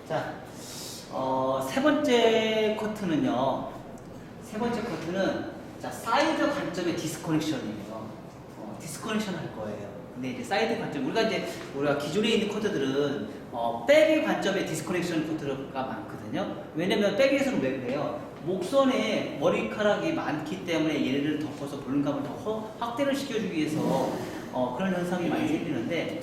자, 세 번째 커트는요. 세 번째 커트는 자, 사이드 관점의 디스커넥션이에요. 디스커넥션 할 거예요. 근데 이제 사이드 관점, 우리가 기존에 있는 커트들은 백의 관점의 디스커넥션 커트가 많거든요. 왜냐면 백에서는 왜 그래요? 목선에 머리카락이 많기 때문에 얘를 덮어서 볼륨감을 더 확대를 시켜주기 위해서 그런 현상이 많이 생기는데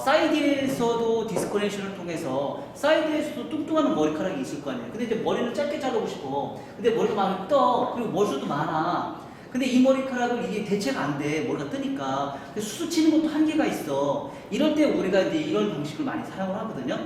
사이드에서도 디스커넥션을 통해서 사이드에서도 뚱뚱한 머리카락이 있을 거 아니에요. 근데 이제 머리를 짧게 자르고 싶어. 근데 머리가 많이 떠. 그리고 머리숱도 많아. 근데 이 머리카락을 이게 대체가 안 돼. 머리가 뜨니까. 수수 치는 것도 한계가 있어. 이럴 때 우리가 이제 이런 방식을 많이 사용을 하거든요.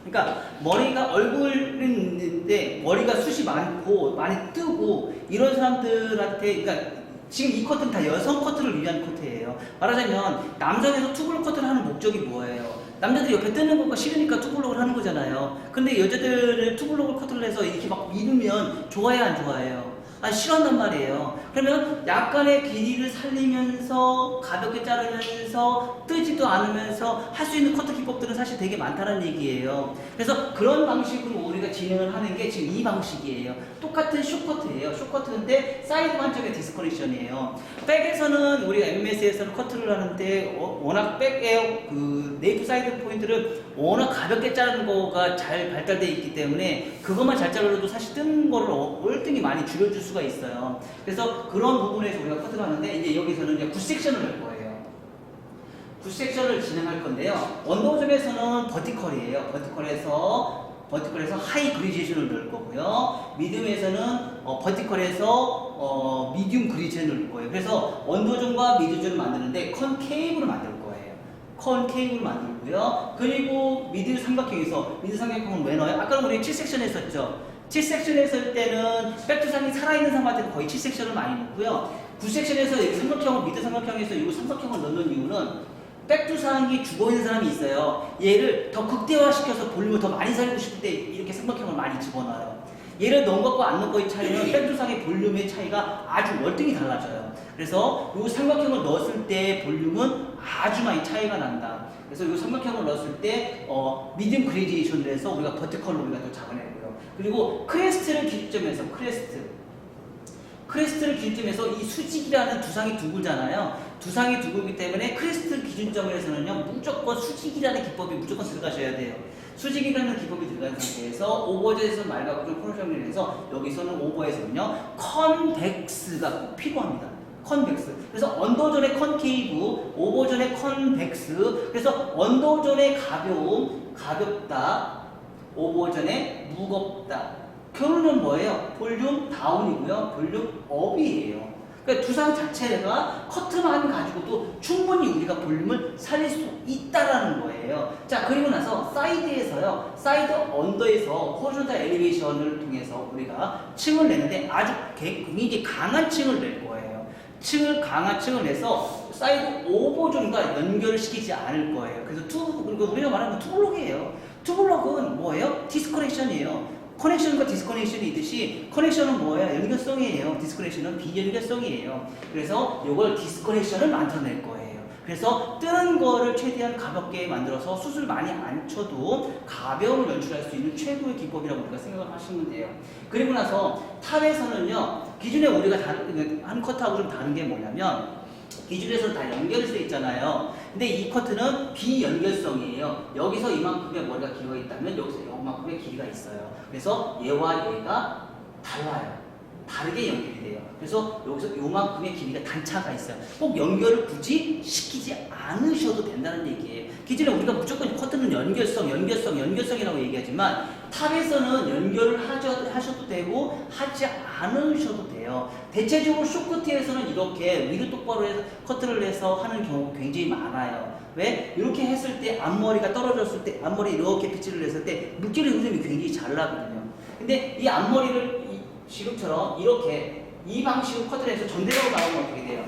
그러니까 머리가 얼굴은 있는데 머리가 숱이 많고 많이 뜨고 이런 사람들한테 그러니까 지금 이 커트는 다 여성 커트를 위한 커트예요. 말하자면 남성에서 투블럭 커트를 하는 목적이 뭐예요? 남자들이 옆에 뜨는 거가 싫으니까 투블럭을 하는 거잖아요. 근데 여자들은 투블럭을 커트를 해서 이렇게 막 밀으면 좋아해요, 안 좋아해요? 싫어한단 말이에요. 그러면 약간의 길이를 살리면서 가볍게 자르면서 뜨지도 않으면서 할 수 있는 커트 기법들은 사실 되게 많다는 얘기예요. 그래서 그런 방식으로 우리가 진행을 하는 게 지금 이 방식이에요. 똑같은 숏커트예요. 숏커트인데 사이드 관점의 디스커넥션이에요. 백에서는 우리가 MS에서는 커트를 하는데 워낙 백의 그 네이프 사이드 포인트를 워낙 가볍게 자르는 거가 잘 발달되어 있기 때문에 그것만 잘 자르려도 사실 뜨는 거를 월등히 많이 줄여줄 수가 있어요. 그래서 그런 부분에서 우리가 커트를 하는데 이제 여기서는 이제 굿섹션을 할 거예요. 굿섹션을 진행할 건데요. 원도점에서는 버티컬이에요. 버티컬에서 하이 그리제이션을 넣을 거고요. 미디움에서는 버티컬에서 미디움 그리제이션을 넣을 거예요. 그래서 원도점과 미디움을 만드는데 컨케이브를 만들 거예요. 컨케이브를 만들고요. 그리고 미드 삼각형은 왜 넣어요? 아까 우리 7섹션 했었죠. 7섹션 했을 때는 백두상이 살아있는 상황한테는 거의 7섹션을 많이 넣고요. 9섹션에서 미드 삼각형에서 이 삼각형을 넣는 이유는 백두상이 죽어있는 사람이 있어요. 얘를 더 극대화시켜서 볼륨을 더 많이 살리고 싶을 때 이렇게 삼각형을 많이 집어넣어요. 얘를 넣은 것과 안 넣은 것의 차이는 백두상의 볼륨의 차이가 아주 월등히 달라져요. 그래서 이 삼각형을 넣었을 때 볼륨은 아주 많이 차이가 난다. 그래서 이 삼각형을 넣었을 때 미디움 그레디에이션을 해서 우리가 버티컬로 우리가 또 잡아내고요. 그리고 크레스트를 기점에서 이 수직이라는 두상이 둥글잖아요. 두상이 둥글기 때문에 크레스트 기준점에서는요 무조건 수직이라는 기법이 무조건 들어가셔야 돼요. 수직이라는 기법이 들어간 상태에서 오버에서 맑아지고 코너 정리를 해서 여기서는 오버에서는요 컨벡스가 꼭 필요합니다. 컨벡스. 그래서 언더존의 컨케이브, 오버존의 컨벡스. 그래서 언더존의 가볍다. 오버존의 무겁다. 결론은 뭐예요? 볼륨 다운이고요. 볼륨 업이에요. 그러니까 두상 자체가 커트만 가지고도 충분히 우리가 볼륨을 살릴 수 있다라는 거예요. 자, 그리고 나서 사이드 언더에서 호리존탈 엘리베이션을 통해서 우리가 층을 내는데 아주 굉장히 강한 층을 낼 거예요. 강한 층을 내서 사이드 오버존과 연결을 시키지 않을 거예요. 그래서 그리고 우리가 말하는 투블럭이에요. 투블럭은 뭐예요? 디스커넥션이에요. 커넥션과 디스커넥션이 있듯이 커넥션은 뭐예요? 연결성이에요. 디스커넥션은 비연결성이에요. 그래서 이걸 디스커넥션을 만들어낼 거예요. 그래서 뜨는 거를 최대한 가볍게 만들어서 숱을 많이 안 쳐도 가벼움을 연출할 수 있는 최고의 기법이라고 우리가 생각을 하시면 돼요. 그리고 나서 탑에서는요, 기존에 우리가 한 커트하고 좀 다른 게 뭐냐면 기준에서 다 연결돼 있잖아요. 근데 이 커트는 비연결성이에요. 여기서 이만큼의 머리가 길어 있다면 여기서 이만큼의 길이가 있어요. 그래서 얘와 얘가 달라요. 다르게 연결이 돼요. 그래서 여기서 이만큼의 길이가 단차가 있어요. 꼭 연결을 굳이 시키지 않으셔도 된다는 얘기예요. 기존에 우리가 무조건 커트는 연결성이라고 얘기하지만 탑에서는 연결을 하셔도 되고 하지 않으셔도 돼요. 대체적으로 숏커트에서는 이렇게 위로 똑바로 해서 커트를 해서 하는 경우가 굉장히 많아요. 왜? 이렇게 했을 때 앞머리가 떨어졌을 때 앞머리 이렇게 빗질을 했을 때 물결의 흐름이 굉장히 잘 나거든요. 근데 이 앞머리를 지금처럼 이렇게 이 방식으로 커트를 해서 전대적으로 나오면 어떻게 돼요?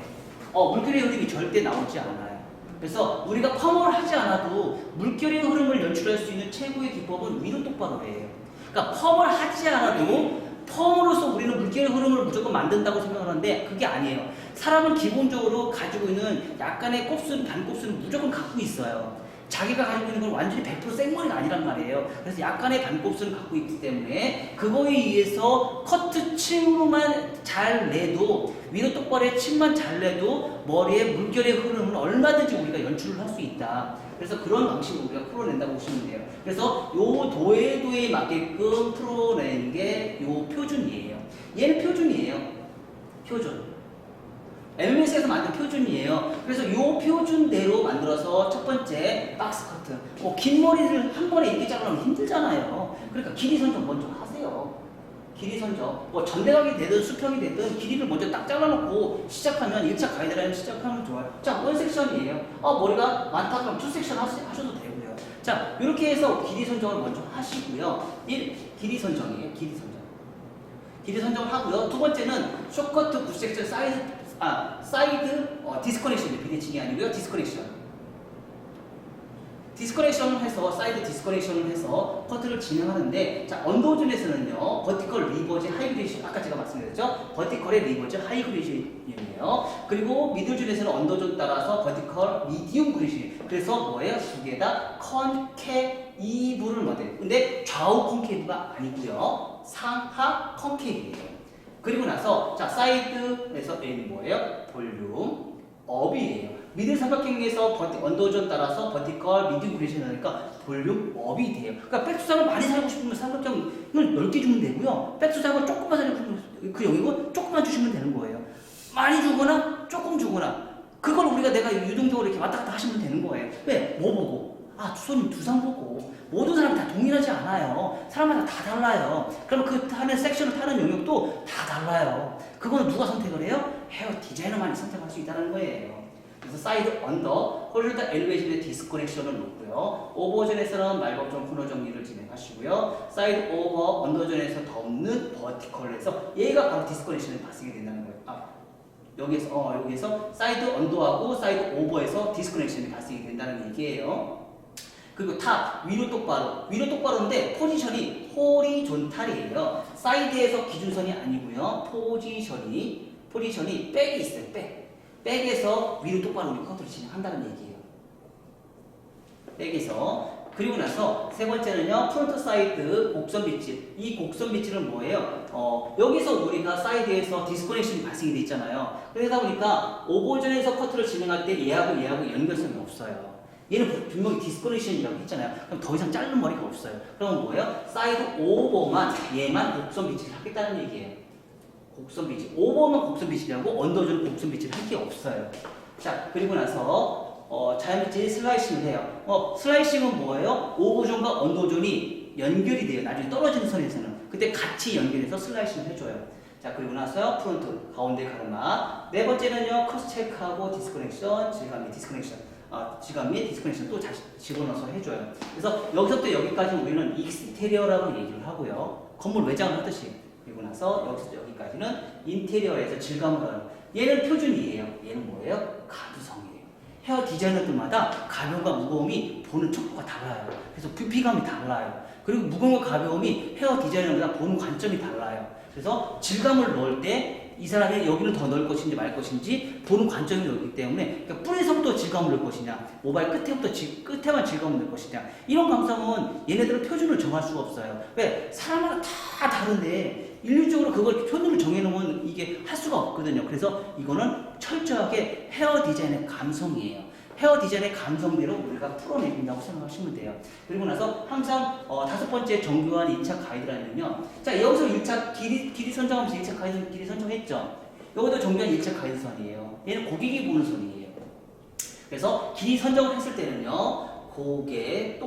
물결의 흐름이 절대 나오지 않아요. 그래서 우리가 펌을 하지 않아도 물결의 흐름을 연출할 수 있는 최고의 기법은 위로 똑바로 해요. 그러니까 펌을 하지 않아도 펌으로써 우리는 물결의 흐름을 무조건 만든다고 생각을 하는데 그게 아니에요. 사람은 기본적으로 가지고 있는 약간의 곱슬, 반곱슬은 무조건 갖고 있어요. 자기가 가지고 있는 건 완전히 100% 생머리가 아니란 말이에요. 그래서 약간의 반곱슬을 갖고 있기 때문에 그거에 의해서 커트 층으로만 잘 내도 위로 똑바로 해 층만 잘 내도 머리에 물결의 흐름은 얼마든지 우리가 연출을 할 수 있다. 그래서 그런 방식으로 우리가 풀어낸다고 보시면 돼요. 그래서 요 도에 맞게끔 풀어내는 게 요 표준이에요. 얘는 표준이에요. 표준. MMS에서 만든 표준이에요. 그래서 이 표준대로 만들어서 첫 번째 박스 커트. 긴 머리를 한 번에 이렇게 자르면 힘들잖아요. 그러니까 길이 선정 먼저 하세요. 길이 선정. 전대각이 되든 수평이 되든 길이를 먼저 딱 잘라놓고 시작하면 1차 가이드라인 시작하면 좋아요. 자, 원 섹션이에요. 머리가 많다 그럼 투 섹션 하셔도 되고요. 자, 이렇게 해서 길이 선정을 먼저 하시고요. 길이 선정이에요. 길이 선정. 길이 선정을 하고요. 두 번째는 쇼커트 9섹션 사이드 디스커넥션, 비대칭이 아니고요. 디스커넥션을 해서 사이드 디스커넥션을 해서 커트를 진행하는데, 자, 언더존에서는요 버티컬 리버즈 하이그레이션, 아까 제가 말씀드렸죠. 버티컬의 리버즈 하이그레이션이에요. 그리고 미들존에서는 언더존 따라서 버티컬 미디움 그레이션. 그래서 뭐예요? 두 개 다 컨케이브를 모델. 근데 좌우 컨케이브가 아니고요. 상하 컨케이브예요. 그리고 나서 자, 사이드에서 N이 뭐예요? 볼륨 업이에요. 미들 삼각형에서 언더존 따라서 버티컬 미디움 그레이션 하니까 볼륨 업이 돼요. 그러니까 백수작을 많이 살고 싶으면 삼각형을 넓게 주면 되고요. 백수작을 조금만 살고 싶으면 그 여기고 조금만 주시면 되는 거예요. 많이 주거나 조금 주거나 그걸 우리가 내가 유동적으로 이렇게 왔다 갔다 하시면 되는 거예요. 왜? 뭐 보고? 손님 두상 보고. 모든 사람이 다 동일하지 않아요. 사람마다 다 달라요. 그럼 그 타는 섹션을 타는 영역도 다 달라요. 그거는 누가 선택을 해요? 헤어 디자이너만이 선택할 수 있다는 거예요. 그래서 사이드 언더, 홀더 엘리베이션의 디스커넥션을 놓고요. 오버존에서는 말법정 코너 정리를 진행하시고요. 사이드 오버, 언더존에서 덮는 버티컬에서 얘가 바로 디스커넥션이 발생이 된다는 거예요. 여기에서 사이드 언더하고 사이드 오버에서 디스커넥션이 발생이 된다는 얘기예요. 그리고 탑, 위로 똑바로인데 포지션이 호리존탈이에요. 사이드에서 기준선이 아니고요. 포지션이 백이 있어요. 백에서 위로 똑바로 우리 커트를 진행한다는 얘기예요. 백에서. 그리고 나서 세 번째는요, 프론트 사이드 곡선 비치. 이 곡선 비치는 뭐예요? 여기서 우리가 사이드에서 디스커넥션이 발생이 돼 있잖아요. 그러다 보니까 오버존에서 커트를 진행할 때 얘하고 연결성이 없어요. 얘는 분명히 디스커넥션이라고 했잖아요. 그럼 더 이상 자르는 머리가 없어요. 그럼 뭐예요? 사이드 오버만 얘만 곡선 비치를 하겠다는 얘기예요. 곡선 비치. 오버만 곡선 비치라고 언더존 곡선 비치를 할 게 없어요. 자, 그리고 나서 자연비치 슬라이싱을 해요. 슬라이싱은 뭐예요? 오버존과 언더존이 연결이 돼요. 나중에 떨어지는 선에서는. 그때 같이 연결해서 슬라이싱을 해줘요. 자, 그리고 나서요, 프론트, 가운데 가르마. 네 번째는요, 커스 체크하고 디스커넥션, 질감 및 디스커넥션. 지갑 및 디스커넥션 또 다시 집어넣어서 해줘요. 그래서 여기서부터 여기까지 우리는 익스테리어라고 얘기를 하고요. 건물 외장을 하듯이. 그리고 나서 여기서 여기까지는 인테리어에서 질감을 하는. 얘는 표준이에요. 얘는 뭐예요? 가부성이에요. 헤어 디자이너들마다 가벼움과 무거움이 보는 척도가 달라요. 그래서 부피감이 달라요. 그리고 무거움과 가벼움이 헤어 디자이너마다 보는 관점이 달라요. 그래서 질감을 넣을 때 이 사람이 여기를 더 넣을 것인지 말 것인지 보는 관점이 넓기 때문에, 그러니까 뿌리에서부터 질감을 넣을 것이냐, 모발 끝에만 질감을 넣을 것이냐, 이런 감성은 얘네들은 표준을 정할 수가 없어요. 왜? 사람마다 다 다른데 인류적으로 그걸 표준을 정해놓으면 이게 할 수가 없거든요. 그래서 이거는 철저하게 헤어 디자인의 감성이에요. 헤어 디자인의 감성대로 우리가 풀어내린다고 생각하시면 돼요. 그리고 나서 항상 다섯 번째 정교한 2차 가이드라인은요. 자, 여기서 1차 길이 선정하면서 1차 가이드 길이 선정했죠. 이것도 정교한 1차 가이드선이에요. 얘는 고객이 보는 선이에요. 그래서 길이 선정을 했을 때는요. 고개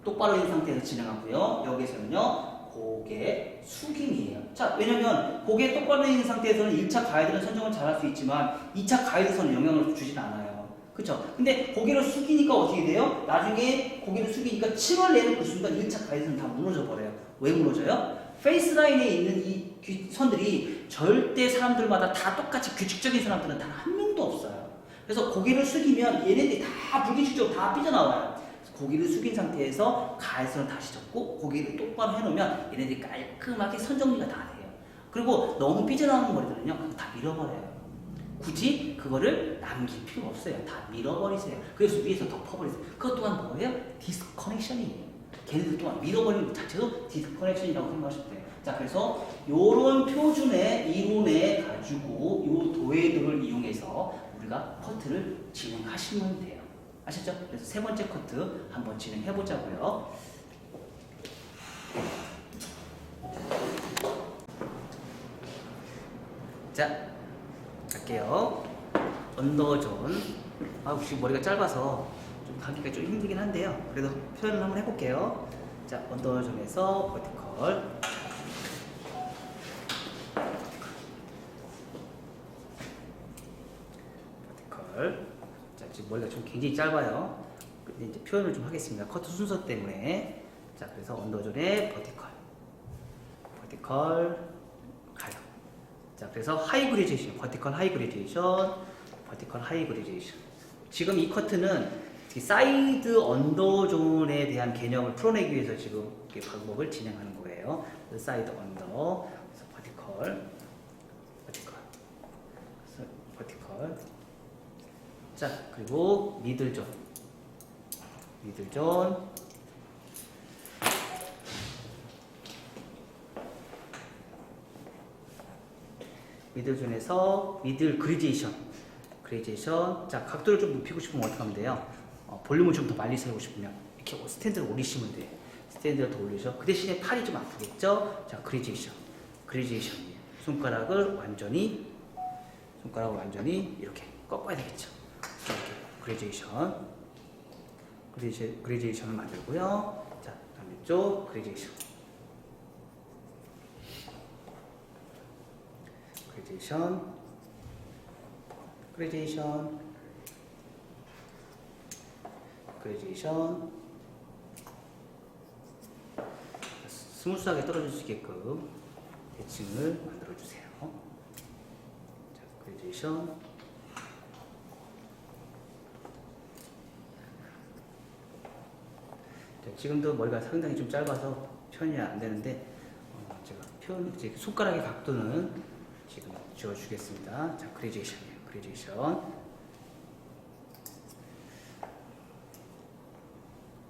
똑바로인 상태에서 진행하고요. 여기서는요. 고개 숙임이에요. 자, 왜냐면 고개 똑바로 있는 상태에서는 1차 가이드는 선정을 잘할 수 있지만 2차 가이드선은 영향을 주진 않아요. 그쵸? 근데 고개를 숙이니까 어떻게 돼요? 나중에 고개를 숙이니까 층을 내는 그 순간 1차 가이드선은 다 무너져 버려요. 왜 무너져요? 페이스 라인에 있는 이 선들이 절대 사람들마다 다 똑같이 규칙적인 사람들은 단 한 명도 없어요. 그래서 고개를 숙이면 얘네들이 다 불규칙적으로 다 삐져나와요. 고개를 숙인 상태에서 가이드선을 다시 접고 고개를 똑바로 해놓으면 얘네들이 깔끔하게 선 정리가 다 돼요. 그리고 너무 삐져나오는 머리들은요, 다 밀어버려요. 굳이 그거를 남길 필요 없어요. 다 밀어버리세요. 그래서 위에서 덮어버리세요. 그것 또한 뭐예요? 디스커넥션이에요. 걔네들 또한 밀어버리는 것 자체도 디스커넥션이라고 생각하시면 돼요. 자, 그래서 요런 표준의 이론에 가지고 요 도해들을 이용해서 우리가 커트를 진행하시면 돼요. 아셨죠? 그래서 세 번째 커트 한번 진행해 보자고요. 자, 갈게요. 언더존. 아, 혹시 머리가 짧아서 좀 가기가 좀 힘들긴 한데요. 그래도 표현을 한번 해볼게요. 자, 언더존에서 버티컬. 버티컬. 자, 지금 머리가 좀 굉장히 짧아요. 근데 이제 표현을 좀 하겠습니다. 커트 순서 때문에. 자, 그래서 언더존에 버티컬. 버티컬. 가요. 자, 그래서 하이 그레디에이션, 버티컬 하이 그레디에이션, 버티컬 하이 그레디에이션. 지금 이 커트는 사이드 언더존에 대한 개념을 풀어내기 위해서 지금 이 방법을 진행하는 거예요. 사이드 언더, 그래서 버티컬, 버티컬, 그래서 버티컬. 자, 그리고 미들존, 미들존. 미들존에서 미들 그레디에이션, 그레디에이션. 자, 각도를 좀 높이고 싶으면 어떻게 하면 돼요? 볼륨을 좀 더 많이 세우고 싶으면 이렇게 스탠드를 올리시면 돼요. 스탠드를 더 올리셔. 그 대신에 팔이 좀 아프겠죠? 자, 그레디에이션, 그레디에이션이에요. 손가락을 완전히 이렇게 꺾어야 되겠죠. 자, 이렇게 그레디에이션, 그레디에이션을 만들고요. 자, 다음 이쪽 그레디에이션. 그레디에이션, 그레디에이션, 그레디에이션. 스무스하게 떨어질 수 있게끔 대칭을 만들어주세요. 자, 그레디에이션. 자, 지금도 머리가 상당히 좀 짧아서 표현이 안 되는데, 제가 이제 손가락의 각도는 지금 지워주겠습니다. 자, 그레디에이션이에요. 그레디에이션.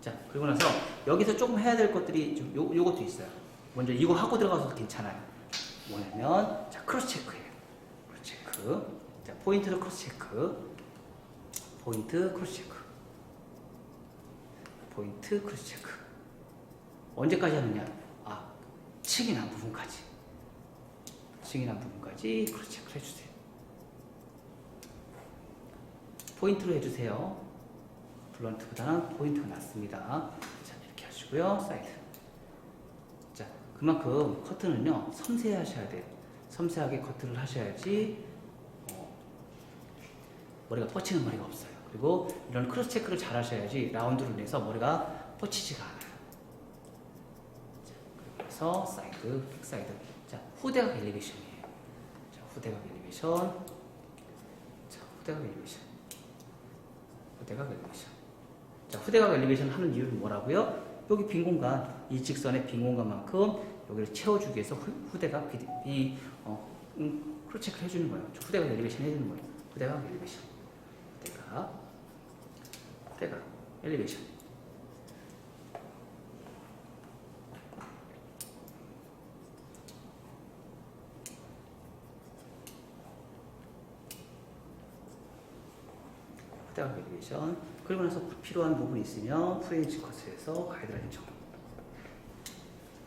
자, 그리고 나서 여기서 조금 해야 될 것들이 좀 요것도 있어요. 먼저 이거 하고 들어가서도 괜찮아요. 뭐냐면, 자, 크로스 체크예요. 크로스 체크. 자, 포인트로 크로스 체크. 포인트 크로스 체크. 포인트 크로스 체크. 언제까지 하느냐? 아, 층이 난 부분까지. 층이 난 부분까지 크로스 체크를 해주세요. 포인트로 해주세요. 블런트보다는 포인트가 낫습니다. 자, 이렇게 하시고요. 사이드. 자, 그만큼 커트는요, 섬세하셔야 돼요. 섬세하게 커트를 하셔야지 머리가 뻗치는 머리가 없어요. 그리고 이런 크로스 체크를 잘 하셔야지 라운드를 내서 머리가 뻗치지가 않아요. 자, 그래서 사이드, 백사이드. 자, 후대각 엘리베이션이에요. 자, 후대각 엘리베이션. 자, 후대각 엘리베이션. 후대각 엘리베이션. 자, 후대각 엘리베이션 하는 이유는 뭐라고요? 여기 빈 공간, 이 직선의 빈 공간만큼 여기를 채워주기 위해서 후대각 크로스 체크를 해주는 거예요. 후대각 엘리베이션 해주는 거예요. 후대각 엘리베이션. 후대각 엘리베이션. 후대각 엘리베이션. 그리고 나서 필요한 부분이 있으면 프렌치 커트에서 가이드라인 정리.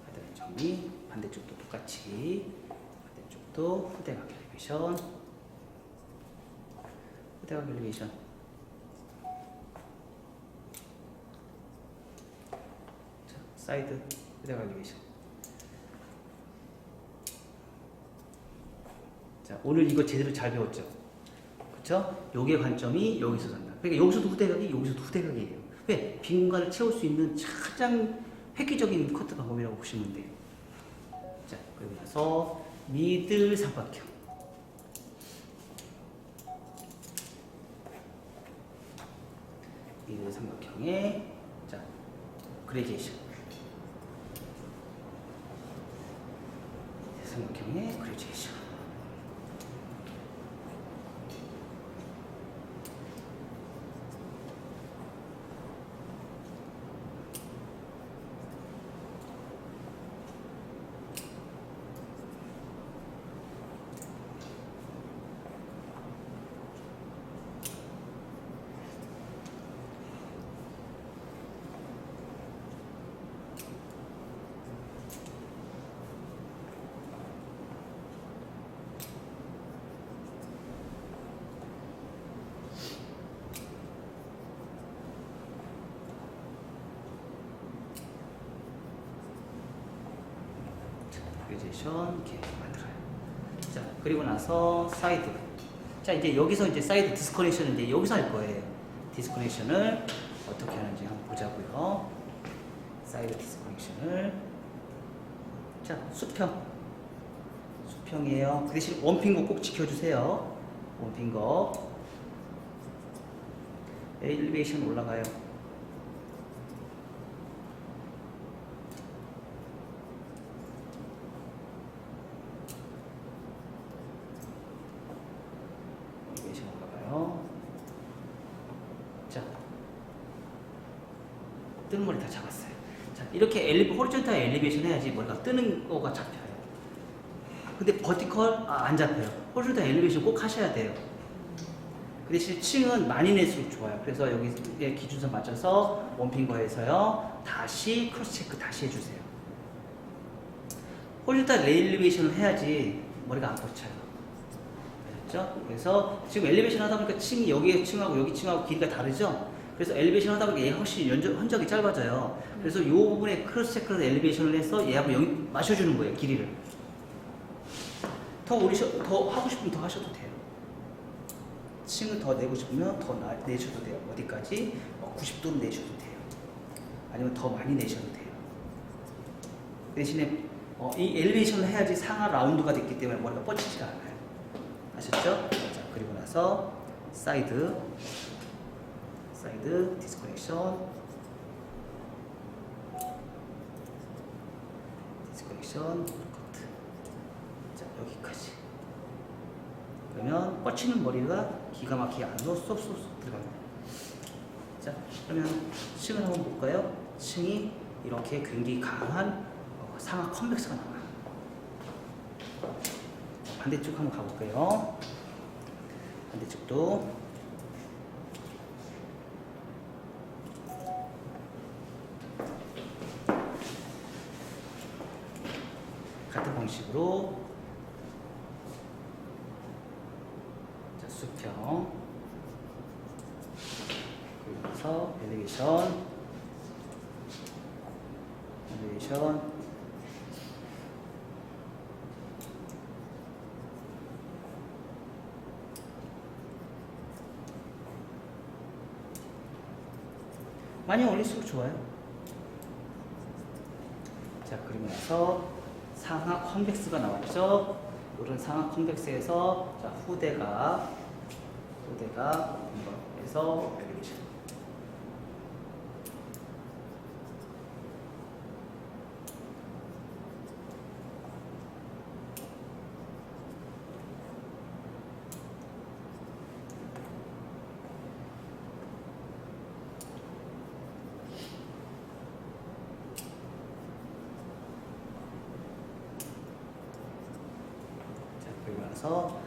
가이드라인 정리. 반대쪽도 똑같이. 반대쪽도 후대각 엘리베이션. 후대각 엘리베이션. 자, 사이드 후대각 엘리베이션. 자, 오늘 이거 제대로 잘 배웠죠? 그쵸? 요게 관점이 여기서 산다. 그러니까 여기서도 후대각이, 여기서도 후대각이에요. 왜? 빈 공간을 채울 수 있는 가장 획기적인 커트 방법이라고 보시면 돼요. 자, 그리고 나서 미들 삼각형. 미들 삼각형의 자, 그레디에이션. 삼각형의 그레디에이션. 리제이션 이렇게 만들어요. 자, 그리고 나서 사이드. 자, 이제 여기서 이제 사이드 디스커넥션을 이제 여기서 할 거예요. 디스커넥션을 어떻게 하는지 한번 보자고요. 사이드 디스커넥션을. 자, 수평이에요. 그 대신 원핑거 꼭 지켜주세요. 원핑거. 엘리베이션 올라가요. 엘리베이션 올라가요. 자, 뜨는 머리 다 잡았어요. 자, 이렇게 호리존탈 엘리베이션 해야지 머리가 뜨는 거가 잡혀요. 근데 버티컬 안 잡혀요. 호리존탈 엘리베이션 꼭 하셔야 돼요. 그 대신 층은 많이 낼수록 좋아요. 그래서 여기 기준선 맞춰서 원핑거에서요 다시 크로스 체크 다시 해주세요. 호리존탈 엘리베이션을 해야지 머리가 안 뻗쳐요. 아셨죠? 그래서 지금 엘리베이션 하다 보니까 층이 여기 층하고 여기 층하고 길이가 다르죠? 그래서 엘리베이션 하다 보니까 얘가 훨씬 흔적이 짧아져요. 그래서 이 부분에 크로스 체크를 엘리베이션을 해서 얘하고 맞춰주는 거예요, 길이를. 더 하고 싶으면 더 하셔도 돼요. 층을 더 내고 싶으면 더 내셔도 돼요. 어디까지? 90도로 내셔도 돼요. 아니면 더 많이 내셔도 돼요. 대신에 이 엘리베이션을 해야지 상하 라운드가 됐기 때문에 머리가 뻗치지가 않아요. 아셨죠? 자, 그리고 나서 사이드 디스커넥션 커트. 자, 여기까지. 그러면 뻗치는 머리가 기가 막히게 안으로 쏙쏙쏙 들어갑니다. 자, 그러면 층을 한번 볼까요? 층이 이렇게 굉장히 강한 상하 컨벡스가 나와요. 반대쪽 한번 가볼게요. 반대쪽도 같은 방식으로 자, 수평 그리고 엘리베이션 많이 올릴수록 좋아요. 자, 그리고 나서 상하 컨벡스가 나왔죠. 이런 상하 컨벡스에서 자, 후대가 에서 엘리베이션. 그리고 나서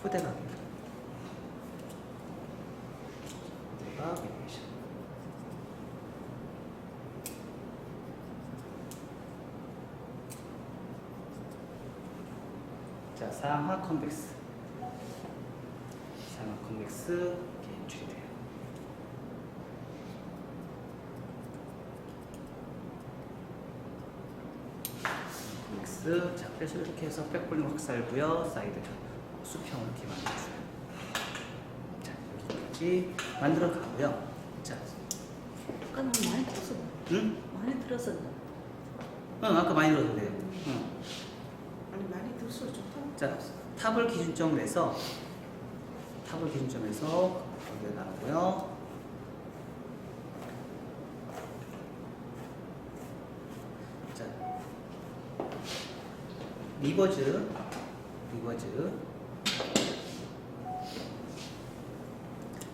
후대가 엘리베이션. 자, 상하 컨벡스 이렇게 연출이 돼요. 컨벡스. 자, 그래서 이렇게 해서 백볼링 확살고요. 사이드 수평을 이렇게 만들어줘요. 자, 여기까지 만들어 가고요. 자, 아까는 많이 들었어. 응? 많이 들었어. 응, 아까 많이 들었는데요. 응. 아니 많이 들었어. 좋다. 자, 탑을 기준점으로 해서 여기에 나오고요. 자, 리버즈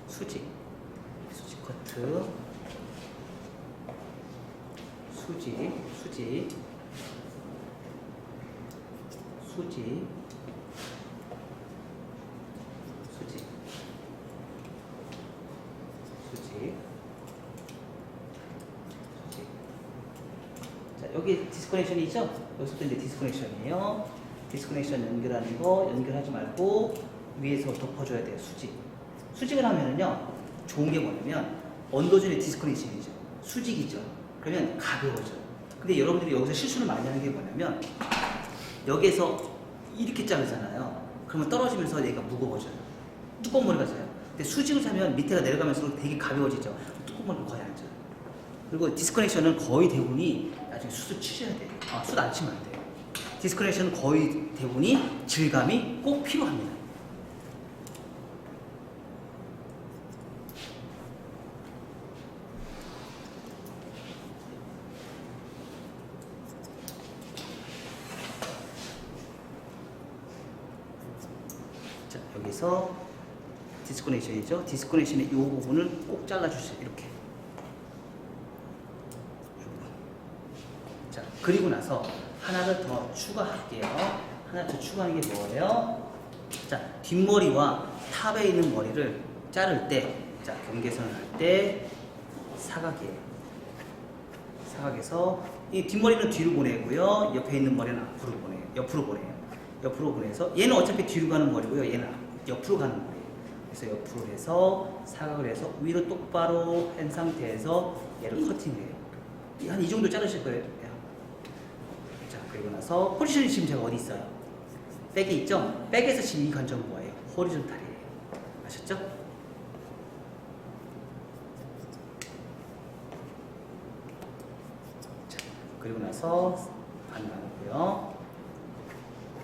수직 커트 수직 자, 여기 디스커넥션이죠? 여기서부터 이제 디스커넥션이에요. 디스커넥션 연결하는 거 연결하지 말고 위에서 덮어줘야 돼요. 수직을 하면은요 좋은 게 뭐냐면 언더존의 디스커넥션이죠. 수직이죠. 그러면 가벼워져요. 근데 여러분들이 여기서 실수를 많이 하는 게 뭐냐면 여기에서 이렇게 자르잖아요. 그러면 떨어지면서 얘가 무거워져요. 두꺼운 머리가 져요. 근데 수직을 차면 밑에가 내려가면서 되게 가벼워지죠. 두꺼운 머리가 거의 안 져요. 그리고 디스커넥션은 거의 대부분이 나중에 숱을 치셔야 돼요. 숱 안 치면 안 돼요. 디스커넥션은 거의 대부분이 질감이 꼭 필요합니다. 자, 여기서 디스커넥션이죠. 디스커넥션의 이 부분을 꼭 잘라주세요. 이렇게. 자, 그리고 나서 하나를 더 추가할게요. 하나 더 추가하는 게 뭐예요? 자, 뒷머리와 탑에 있는 머리를 자를 때, 자, 경계선을 할 때 사각이에요. 사각에서 이 뒷머리는 뒤로 보내고요. 옆에 있는 머리는 앞으로 보내요. 옆으로 보내요. 옆으로 보내서 얘는 어차피 뒤로 가는 머리고요. 얘는 옆으로 가는 머리예요. 그래서 옆으로 해서 사각을 해서 위로 똑바로 한 상태에서 얘를 커팅해요. 한 이 정도 자르실 거예요. 자, 그리고 나서 포지션이 지금 제가 어디 있어요? 백에 있죠? 백에서 지금 이 관점은 뭐예요? 호리존탈이에요. 아셨죠? 자, 그리고 나서 반 나누고요.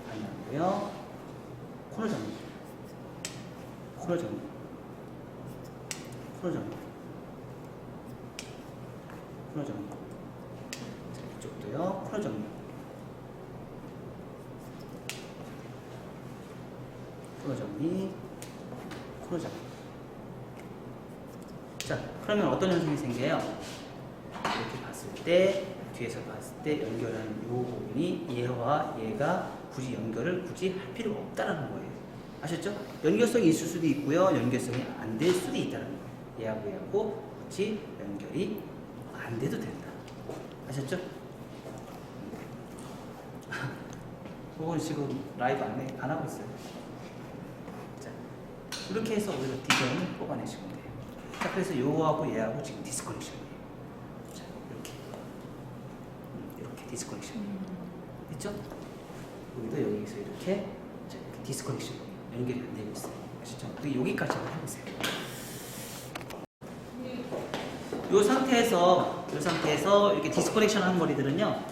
반 나누고요. 코너 정리. 코너 정리. 코너 정리. 코너 정리. 자, 이쪽도요. 코너 정리. 코너 정리. 코너 정리. 자, 그러면 어떤 현상이 생겨요? 이렇게 봤을 때, 뒤에서 봤을 때 연결하는 이 부분이 얘와 얘가 굳이 연결을 굳이 할 필요가 없다라는 거예요. 아셨죠? 연결성이 있을 수도 있고요. 연결성이 안 될 수도 있다는 거예요. 얘하고 얘하고 굳이 연결이 안 돼도 된다. 아셨죠? 그건 지금 라이브 안 하고 있어요. 자, 이렇게 해서 우리가 디자인을 뽑아내시면 돼요. 자, 그래서 요하고 얘하고 지금 디스커넥션이에요. 자, 이렇게 디스커넥션. 됐죠? 여기도 여기서 이렇게, 자, 이렇게 디스커넥션 연결이 안 되고 있어요. 아시죠? 그리고 여기까지 한번 해보세요. 이 상태에서 이렇게 디스커넥션 한 머리들은요,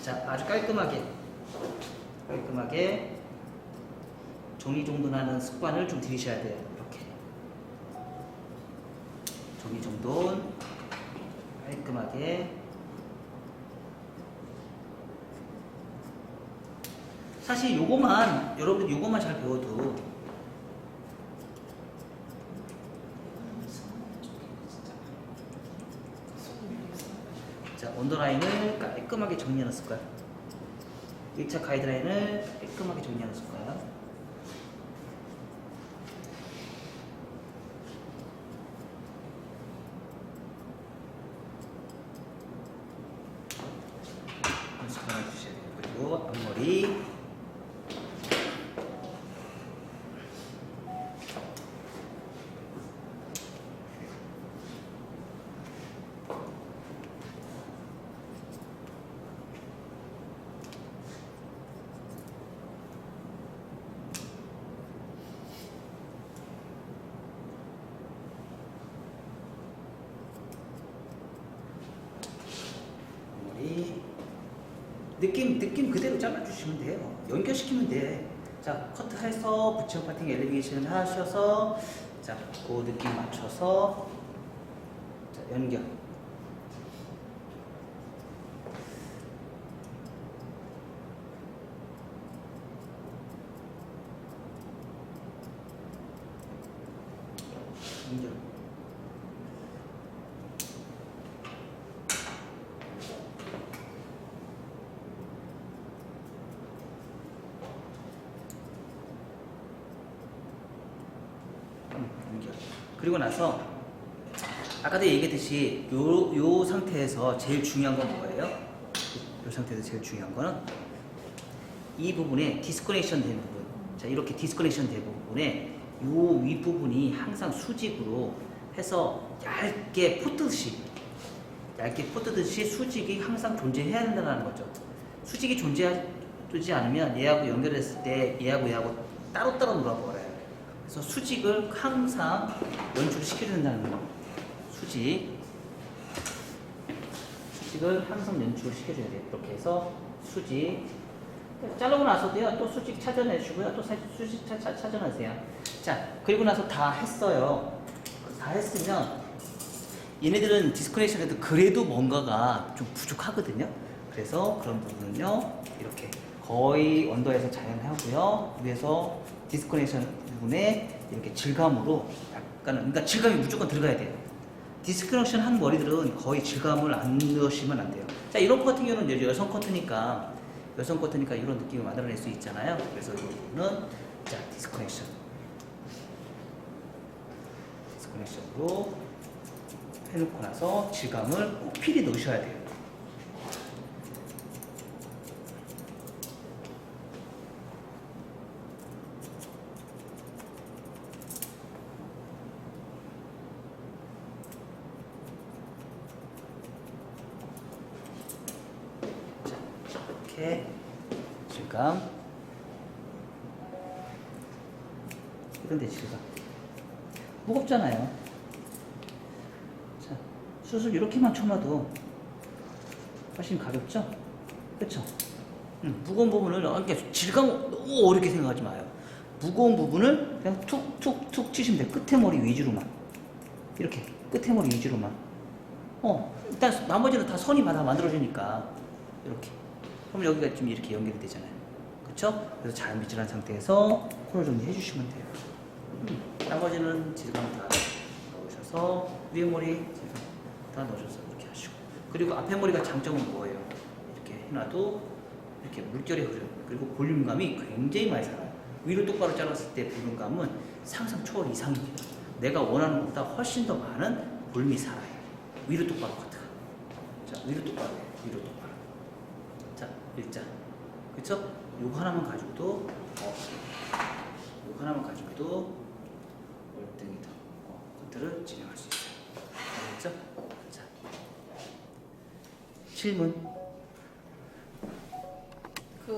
자, 아주 깔끔하게 정리정돈하는 습관을 좀 들이셔야 돼요. 이렇게 정리정돈 깔끔하게. 사실 요거만 여러분 요거만 잘 배워도 자, 언더라인을 깔끔하게 정리해놨을 거야. 1차 가이드라인을 깔끔하게 정리해놨을 거야. 연습 하나 주셔야 돼요. 그리고 앞머리. 느낌 그대로 잘라주시면 돼요. 연결시키면 돼. 자, 커트해서 붙여 파팅 엘리베이션 하셔서, 자, 그 느낌 맞춰서, 자, 연결. 연결. 그리고 나서 아까도 얘기했듯이 요 상태에서 제일 중요한 건 뭐예요? 요 상태에서 제일 중요한 거는 이 부분에 디스커넥션 된 부분. 자, 이렇게 디스커넥션 된 부분에 요 윗부분이 항상 수직으로 해서 얇게 포뜨듯이 수직이 항상 존재해야 된다는 거죠. 수직이 뜨지 않으면 얘하고 연결했을 때 얘하고 따로따로 놀아버려요. 그래서 수직을 항상 연출시켜야 된다는 거. 수직을 항상 연출시켜줘야 돼요. 이렇게 해서 수직. 자르고 나서도요, 또 수직 찾아내시고요, 또 수직 찾아내세요. 자, 그리고 나서 다 했어요. 다 했으면 얘네들은 디스커넥션에도 그래도 뭔가가 좀 부족하거든요. 그래서 그런 부분은요, 이렇게 거의 언더에서 자연하고요, 위에서 디스커넥션 부분에 이렇게 질감으로 약간은, 그러니까 질감이 무조건 들어가야 돼요. 디스커넥션 한 머리들은 거의 질감을 안 넣으시면 안 돼요. 자, 이런 컷 같은 경우는 이제 여성 커트니까 이런 느낌을 만들어낼 수 있잖아요. 그래서 이 부분은 자, 디스커넥션으로 해놓고 나서 질감을 꼭 필히 넣으셔야 돼요. 자, 이렇게 질감, 이런데 질감 무겁잖아요. 자, 수술 이렇게만 쳐놔도 훨씬 가볍죠? 그렇죠? 무거운 부분을 이렇게 질감 너무 어렵게 생각하지 마요. 무거운 부분을 그냥 툭툭툭 치시면 돼요. 끝에 머리 위주로만. 이렇게 끝에 머리 위주로만. 일단 나머지는 다 선이 다 만들어지니까 이렇게. 그럼 여기가 좀 이렇게 연결이 되잖아요. 그렇죠? 그래서 잘 미질한 상태에서 코너 정리해 주시면 돼요. 나머지는 질감 다 넣으셔서 위에 머리 질감 다 넣으셔서 이렇게 하시고, 그리고 앞에 머리가 장점은 뭐예요? 이렇게 해놔도 이렇게 물결이 흐르요. 그리고 볼륨감이 굉장히 많이 살아요. 위로 똑바로 잘랐을 때 볼륨감은 상상 초월 이상입니다. 내가 원하는 것보다 훨씬 더 많은 볼륨이 살아요. 위로 똑바로 커트가. 자, 위로 똑바로 해요. 위로 똑바로. 자, 일자. 그쵸? 요거 하나만 가지고도 요거 하나만 가지고도 월등히 더 커트를 진행할 수 있어요. 알겠죠? 자, 질문.